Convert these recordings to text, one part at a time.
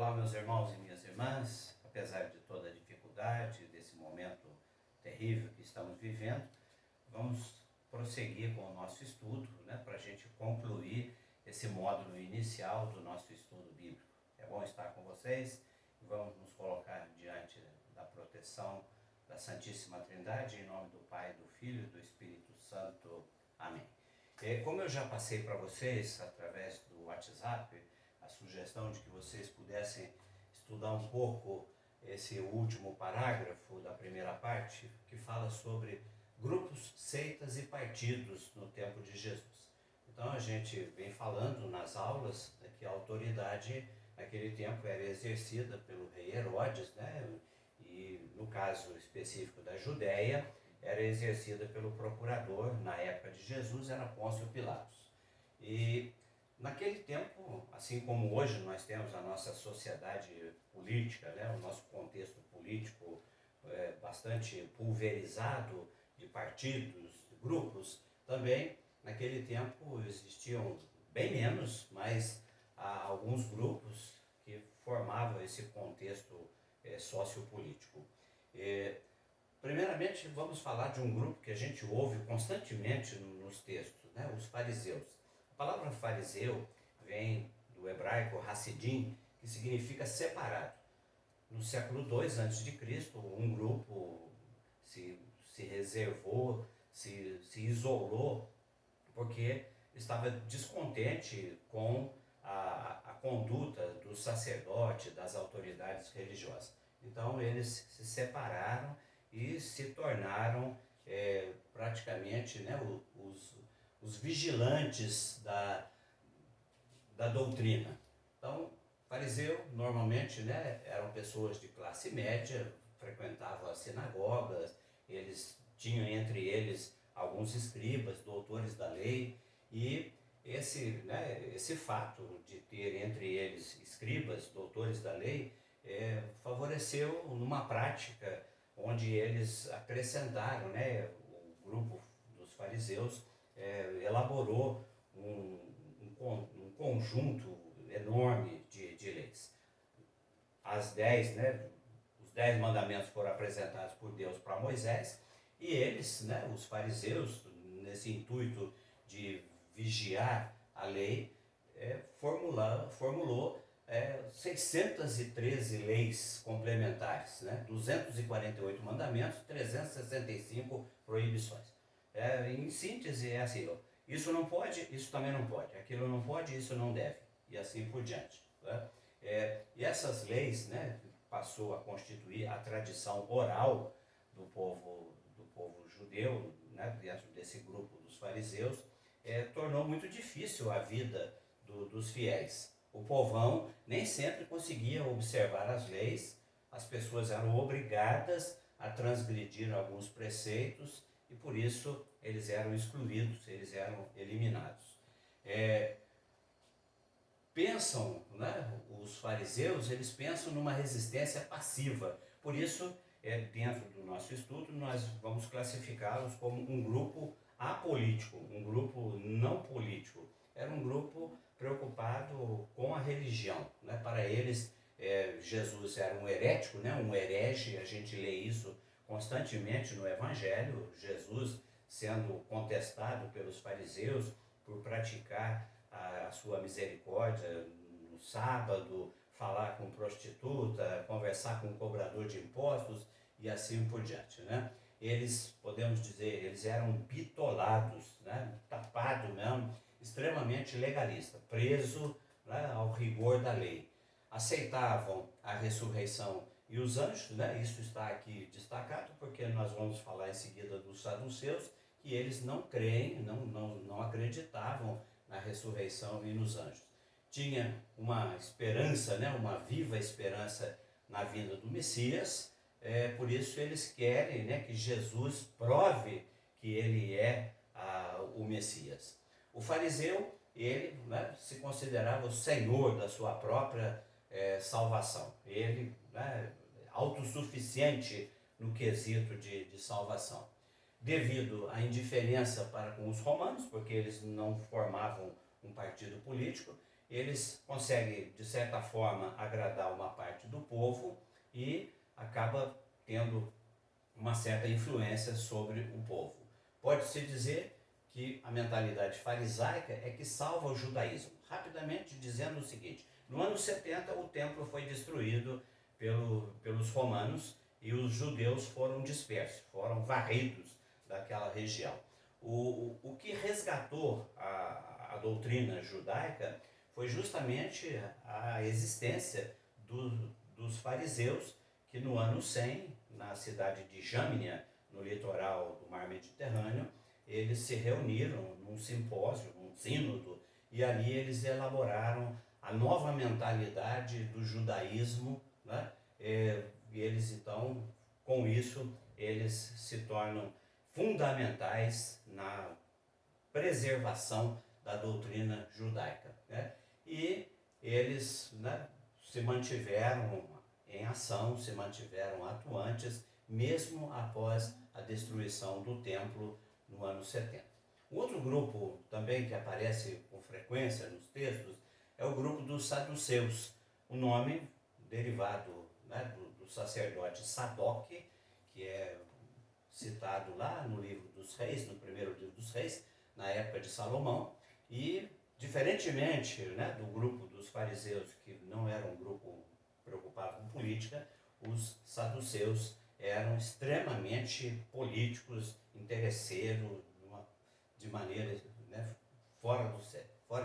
Olá, meus irmãos e minhas irmãs. Apesar de toda a dificuldade, desse momento terrível que estamos vivendo, vamos prosseguir com o nosso estudo, para a gente concluir esse módulo inicial do nosso estudo bíblico. É bom estar com vocês e vamos nos colocar diante da proteção da Santíssima Trindade, em nome do Pai, do Filho e do Espírito Santo. Amém. Como eu já passei para vocês, através do WhatsApp, a sugestão de que vocês pudessem estudar um pouco esse último parágrafo da primeira parte, que fala sobre grupos, seitas e partidos no tempo de Jesus. Então a gente vem falando nas aulas que a autoridade naquele tempo era exercida pelo rei Herodes, e no caso específico da Judéia, era exercida pelo procurador, na época de Jesus, era Pôncio Pilatos. E naquele tempo, assim como hoje nós temos a nossa sociedade política, o nosso contexto político bastante pulverizado de partidos, de grupos, também naquele tempo existiam bem menos, mas há alguns grupos que formavam esse contexto sociopolítico. Primeiramente, vamos falar de um grupo que a gente ouve constantemente nos textos, os fariseus. A palavra fariseu vem do hebraico Hassidim, que significa separado. No século II a.C., um grupo se reservou, se isolou, porque estava descontente com a conduta do sacerdote, das autoridades religiosas. Então eles se separaram e se tornaram praticamente os vigilantes da doutrina. Então, fariseu normalmente eram pessoas de classe média, frequentavam as sinagogas, eles tinham entre eles alguns escribas, doutores da lei, e esse fato de ter entre eles escribas, doutores da lei, favoreceu numa prática onde eles acrescentaram, o grupo dos fariseus elaborou um conjunto enorme de leis. Os 10 mandamentos foram apresentados por Deus para Moisés, e eles, os fariseus, nesse intuito de vigiar a lei, formulou 613 leis complementares, 248 mandamentos, 365 proibições. Em síntese, é assim: isso não pode, isso também não pode, aquilo não pode, isso não deve, e assim por diante. E essas leis passou a constituir a tradição oral do povo judeu, dentro desse grupo dos fariseus, tornou muito difícil a vida dos fiéis. O povão nem sempre conseguia observar as leis, as pessoas eram obrigadas a transgredir alguns preceitos e por isso eles eram excluídos, eles eram eliminados. Os fariseus, eles pensam numa resistência passiva, por isso, dentro do nosso estudo, nós vamos classificá-los como um grupo apolítico, um grupo não político. Era um grupo preocupado com a religião. Para eles, Jesus era um herético, um herege. A gente lê isso constantemente no Evangelho, Jesus sendo contestado pelos fariseus por praticar a sua misericórdia no sábado, falar com prostituta, conversar com cobrador de impostos e assim por diante. Eles, podemos dizer, eles eram bitolados, tapado mesmo, extremamente legalista, preso ao rigor da lei. Aceitavam a ressurreição e os anjos, isso está aqui destacado porque nós vamos falar em seguida dos saduceus, que eles não creem, não acreditavam na ressurreição e nos anjos. Tinha uma esperança, uma viva esperança na vinda do Messias, por isso eles querem que Jesus prove que ele é o Messias. O fariseu, ele se considerava o senhor da sua própria salvação. Ele autossuficiente no quesito de salvação. Devido à indiferença para com os romanos, porque eles não formavam um partido político, eles conseguem, de certa forma, agradar uma parte do povo e acaba tendo uma certa influência sobre o povo. Pode-se dizer que a mentalidade farisaica é que salva o judaísmo. Rapidamente dizendo o seguinte: no ano 70 o templo foi destruído pelos romanos e os judeus foram dispersos, foram varridos daquela região. O que resgatou a doutrina judaica foi justamente a existência dos fariseus, que no ano 100, na cidade de Jâmnia, no litoral do mar Mediterrâneo, eles se reuniram num simpósio, num sínodo, e ali eles elaboraram a nova mentalidade do judaísmo, né? E eles então, com isso, eles se tornam fundamentais na preservação da doutrina judaica, né? E eles, né, se mantiveram em ação, se mantiveram atuantes, mesmo após a destruição do templo no ano 70. Outro grupo também que aparece com frequência nos textos é o grupo dos saduceus, o nome derivado, né, do sacerdote Sadoc, que é citado lá no livro dos reis, no primeiro livro dos reis, na época de Salomão, e diferentemente, né, do grupo dos fariseus, que não era um grupo preocupado com política, os saduceus eram extremamente políticos, interesseiros, de maneira, né, fora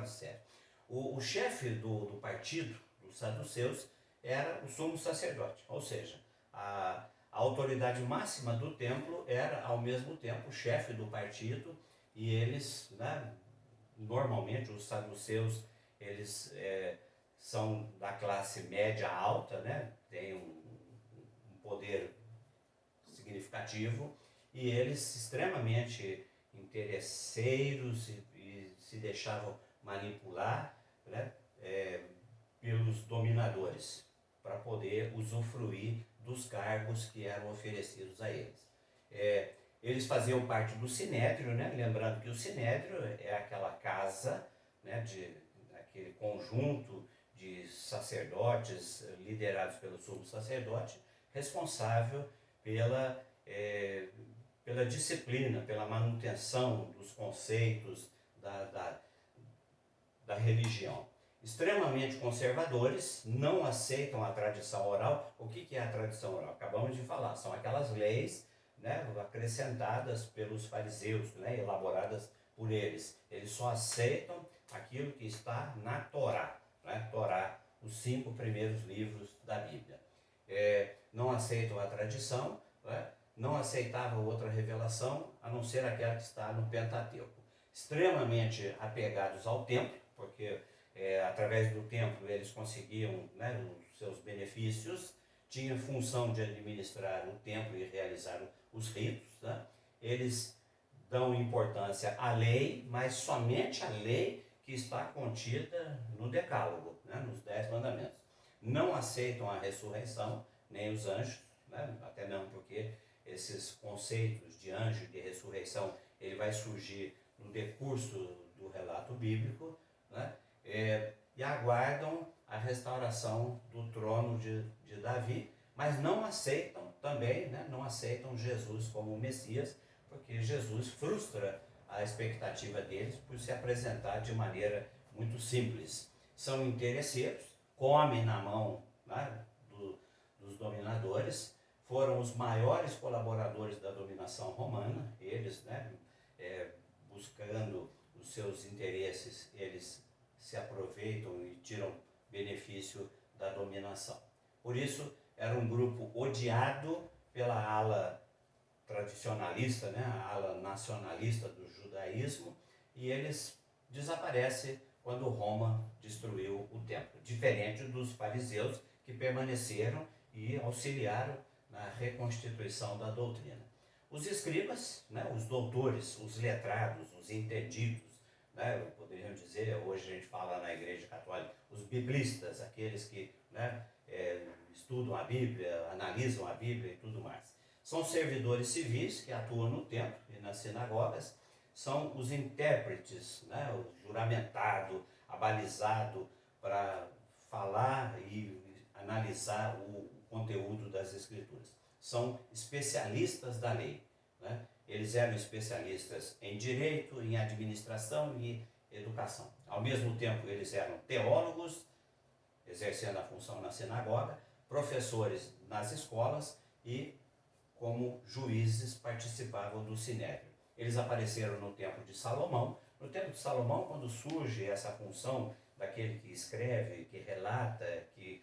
de sério. O chefe do partido, dos saduceus, era o sumo sacerdote, ou seja, a autoridade máxima do templo era, ao mesmo tempo, o chefe do partido, e eles, né, normalmente, os saduceus, eles são da classe média alta, né, têm um poder significativo, e eles extremamente interesseiros e se deixavam manipular, né, pelos dominadores, para poder usufruir dos cargos que eram oferecidos a eles. Eles faziam parte do Sinédrio, né? Lembrando que o Sinédrio é aquela casa, né, aquele conjunto de sacerdotes liderados pelo sumo sacerdote, responsável pela disciplina, pela manutenção dos conceitos da religião. Extremamente conservadores, não aceitam a tradição oral. O que é a tradição oral? Acabamos de falar, são aquelas leis, né, acrescentadas pelos fariseus, né, elaboradas por eles. Eles só aceitam aquilo que está na Torá, né, Torá, os 5 primeiros livros da Bíblia. Não aceitam a tradição, né, não aceitavam outra revelação a não ser aquela que está no Pentateuco. Extremamente apegados ao templo, porque através do templo eles conseguiam, né, os seus benefícios, tinha função de administrar o templo e realizar os ritos, né? Eles dão importância à lei, mas somente à lei que está contida no Decálogo, né, nos 10 mandamentos. Não aceitam a ressurreição, nem os anjos, né, até mesmo porque esses conceitos de anjo e de ressurreição, ele vai surgir no decurso do relato bíblico, né? E aguardam a restauração do trono de Davi, mas não aceitam também, né, não aceitam Jesus como Messias, porque Jesus frustra a expectativa deles por se apresentar de maneira muito simples. São interesseiros, comem na mão, né, dos dominadores, foram os maiores colaboradores da dominação romana, eles, né, buscando os seus interesses, eles se aproveitam e tiram benefício da dominação. Por isso, era um grupo odiado pela ala tradicionalista, né, a ala nacionalista do judaísmo, e eles desaparecem quando Roma destruiu o templo, diferente dos fariseus, que permaneceram e auxiliaram na reconstituição da doutrina. Os escribas, né, os doutores, os letrados, os entendidos, né, poderíamos dizer, hoje a gente fala na Igreja Católica, os biblistas, aqueles que, né, estudam a Bíblia, analisam a Bíblia e tudo mais. São servidores civis que atuam no templo e nas sinagogas, são os intérpretes, né, o juramentado, abalizado, para falar e analisar o conteúdo das Escrituras. São especialistas da lei, né? Eles eram especialistas em direito, em administração e educação. Ao mesmo tempo, eles eram teólogos, exercendo a função na sinagoga, professores nas escolas e, como juízes, participavam do sinédrio. Eles apareceram no tempo de Salomão. No tempo de Salomão, quando surge essa função daquele que escreve, que relata, que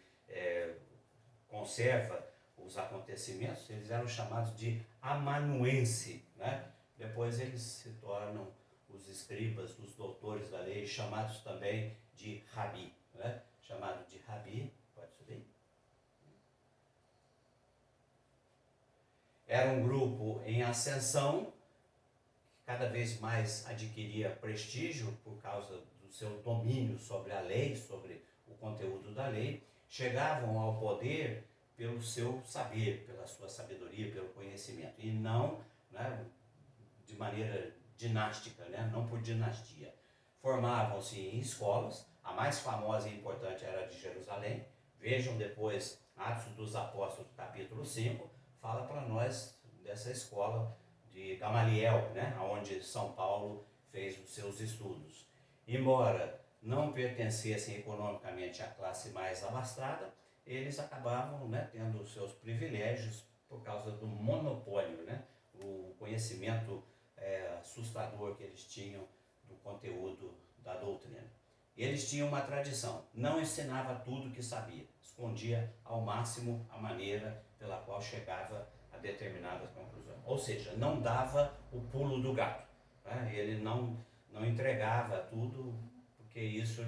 conserva os acontecimentos, eles eram chamados de amanuense, né? Depois eles se tornam os escribas, os doutores da lei, chamados também de rabi, né? Chamado de rabi, pode subir. Era um grupo em ascensão, que cada vez mais adquiria prestígio por causa do seu domínio sobre a lei, sobre o conteúdo da lei. Chegavam ao poder pelo seu saber, pela sua sabedoria, pelo conhecimento, e não, né, de maneira dinástica, né, não por dinastia. Formavam-se em escolas, a mais famosa e importante era a de Jerusalém. Vejam depois Atos dos Apóstolos, capítulo 5, fala para nós dessa escola de Gamaliel, né, onde São Paulo fez os seus estudos. Embora não pertencessem economicamente à classe mais abastada, eles acabavam, né, tendo os seus privilégios por causa do monopólio, né, o conhecimento assustador que eles tinham do conteúdo da doutrina. Eles tinham uma tradição, não ensinava tudo que sabia, escondia ao máximo a maneira pela qual chegava a determinadas conclusões. Ou seja, não dava o pulo do gato, né? Ele não entregava tudo, porque isso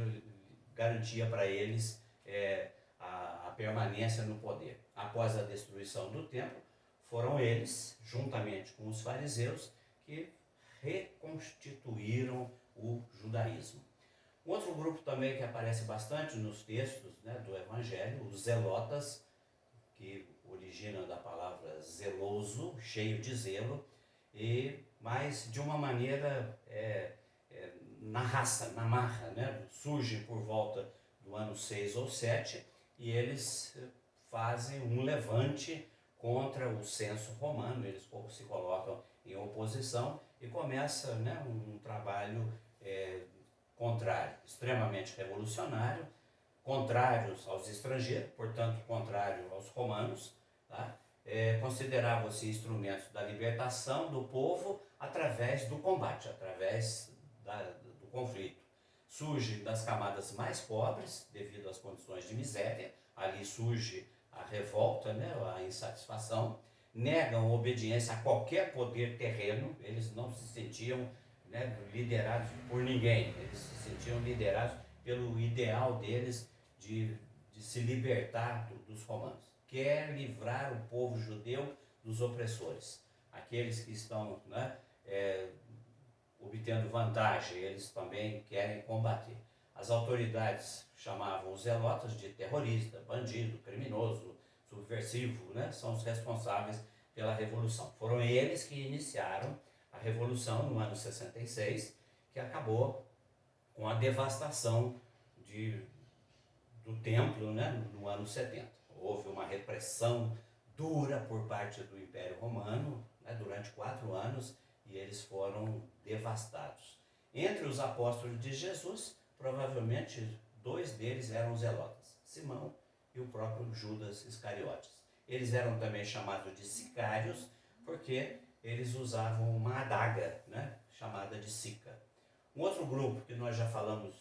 garantia para eles a permanência no poder. Após a destruição do templo, foram eles, juntamente com os fariseus, que reconstituíram o judaísmo. Outro grupo também que aparece bastante nos textos, né, do Evangelho, os zelotas, que originam da palavra zeloso, cheio de zelo, mas de uma maneira na raça, na marra, né? Surge por volta do ano 6 ou 7 e eles fazem um levante contra o censo romano, eles se colocam em oposição e começa, né, um trabalho contrário, extremamente revolucionário, contrários aos estrangeiros, portanto contrário aos romanos, tá? Consideravam-se instrumentos da libertação do povo através do combate, através do conflito. Surge das camadas mais pobres, devido às condições de miséria, ali surge a revolta, né, a insatisfação, negam obediência a qualquer poder terreno, eles não se sentiam, né, liderados por ninguém, eles se sentiam liderados pelo ideal deles de se libertar dos romanos. Quer livrar o povo judeu dos opressores, aqueles que estão, né, obtendo vantagem, eles também querem combater. As autoridades chamavam os zelotas de terrorista, bandido, criminoso, subversivo, né? São os responsáveis pela Revolução. Foram eles que iniciaram a Revolução no ano 66, que acabou com a devastação do templo, né, no ano 70. Houve uma repressão dura por parte do Império Romano, né, durante 4 anos, e eles foram devastados. Entre os apóstolos de Jesus, provavelmente 2 deles eram zelotas, Simão e o próprio Judas Iscariotes. Eles eram também chamados de sicários, porque eles usavam uma adaga, né, chamada de sica. Um outro grupo que nós já falamos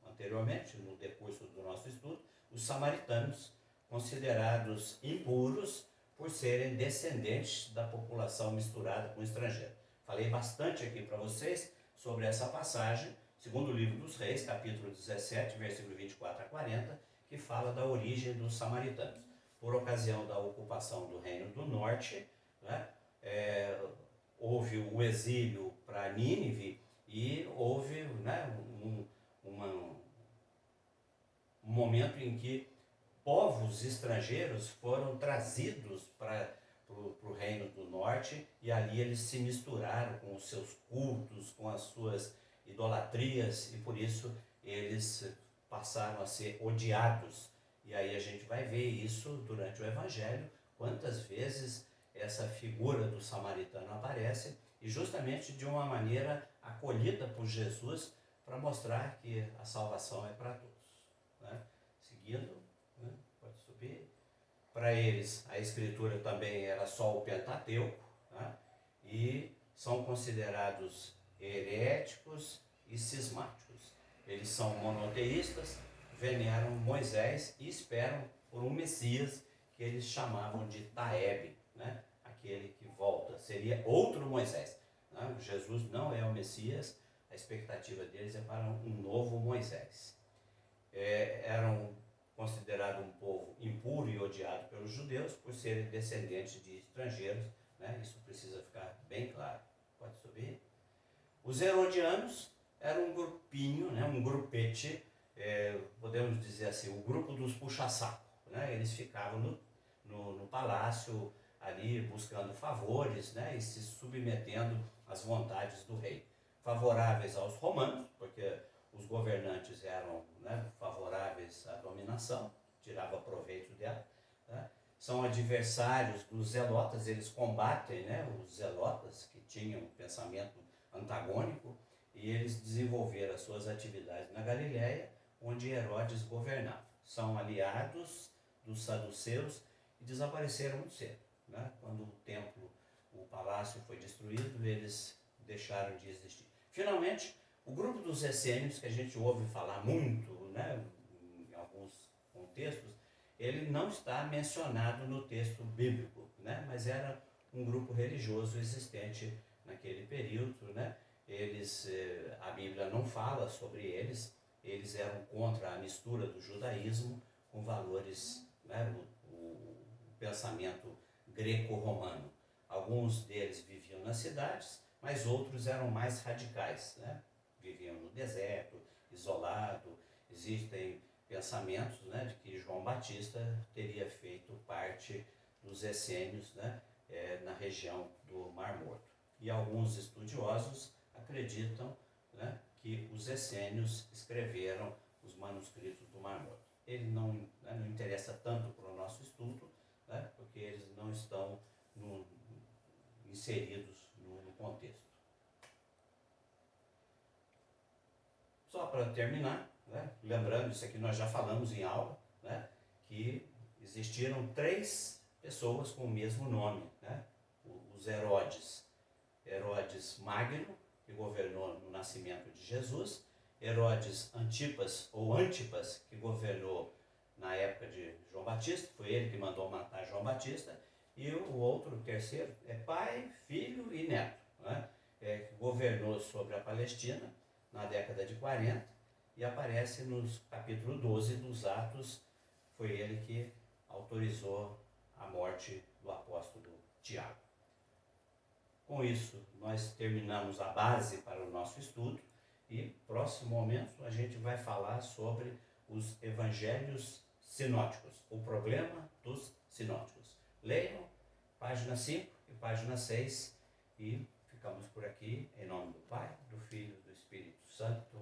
anteriormente, no decurso do nosso estudo, os samaritanos, considerados impuros por serem descendentes da população misturada com estrangeiro. Falei bastante aqui para vocês sobre essa passagem, segundo o livro dos Reis, capítulo 17, versículo 24 a 40, que fala da origem dos samaritanos. Por ocasião da ocupação do Reino do Norte, né, houve o exílio para Nínive e houve, né, um momento em que povos estrangeiros foram trazidos para o Reino do Norte e ali eles se misturaram com os seus cultos, com as suas idolatrias e por isso eles passaram a ser odiados. E aí a gente vai ver isso durante o Evangelho, quantas vezes essa figura do samaritano aparece, e justamente de uma maneira acolhida por Jesus, para mostrar que a salvação é para todos. Né? Seguindo, né? Pode subir. Para eles, a Escritura também era só o Pentateuco, né? E são considerados heréticos e cismáticos. Eles são monoteístas, veneram Moisés e esperam por um Messias que eles chamavam de Taeb, né? Aquele que volta, seria outro Moisés. Né? Jesus não é o Messias, a expectativa deles é para um novo Moisés. Eram considerados um povo impuro e odiado pelos judeus por serem descendentes de estrangeiros, né? Isso precisa ficar bem claro. Pode subir. Os herodianos eram um grupinho, né? Um grupete, podemos dizer assim, o grupo dos puxa-saco. Né? Eles ficavam no palácio ali buscando favores, né? E se submetendo às vontades do rei. Favoráveis aos romanos, porque os governantes eram, né, favoráveis à dominação, tirava proveito dela. Né? São adversários dos zelotas, eles combatem, né, os zelotas que tinham um pensamento antagônico, e eles desenvolveram as suas atividades na Galiléia, onde Herodes governava. São aliados dos saduceus e desapareceram muito cedo. Né? Quando o templo, o palácio foi destruído, eles deixaram de existir. Finalmente, o grupo dos essênios, que a gente ouve falar muito, né, em alguns contextos, ele não está mencionado no texto bíblico, né, mas era um grupo religioso existente naquele período. Né. A Bíblia não fala sobre eles eram contra a mistura do judaísmo com valores, né, o pensamento greco-romano. Alguns deles viviam nas cidades, mas outros eram mais radicais, né? Viviam no deserto, isolado. Existem pensamentos, né, de que João Batista teria feito parte dos essênios, né, na região do Mar Morto. E alguns estudiosos acreditam, né, que os essênios escreveram os manuscritos do Mar Morto. Ele não interessa tanto para o nosso estudo, né, porque eles não estão inseridos no contexto. Só para terminar, né, lembrando, isso aqui nós já falamos em aula, né, que existiram 3 pessoas com o mesmo nome, né, os Herodes. Herodes Magno, que governou no nascimento de Jesus, Herodes Antipas, ou Antipas, que governou na época de João Batista, foi ele que mandou matar João Batista, e o outro, o terceiro, é pai, filho e neto, né, que governou sobre a Palestina na década de 40, e aparece nos capítulo 12 dos Atos. Foi ele que autorizou a morte do apóstolo Tiago. Com isso, nós terminamos a base para o nosso estudo, e próximo momento a gente vai falar sobre os evangelhos sinóticos, o problema dos sinóticos. Leiam página 5 e página 6, e ficamos por aqui, em nome do Pai, do Filho e do Espírito Santo.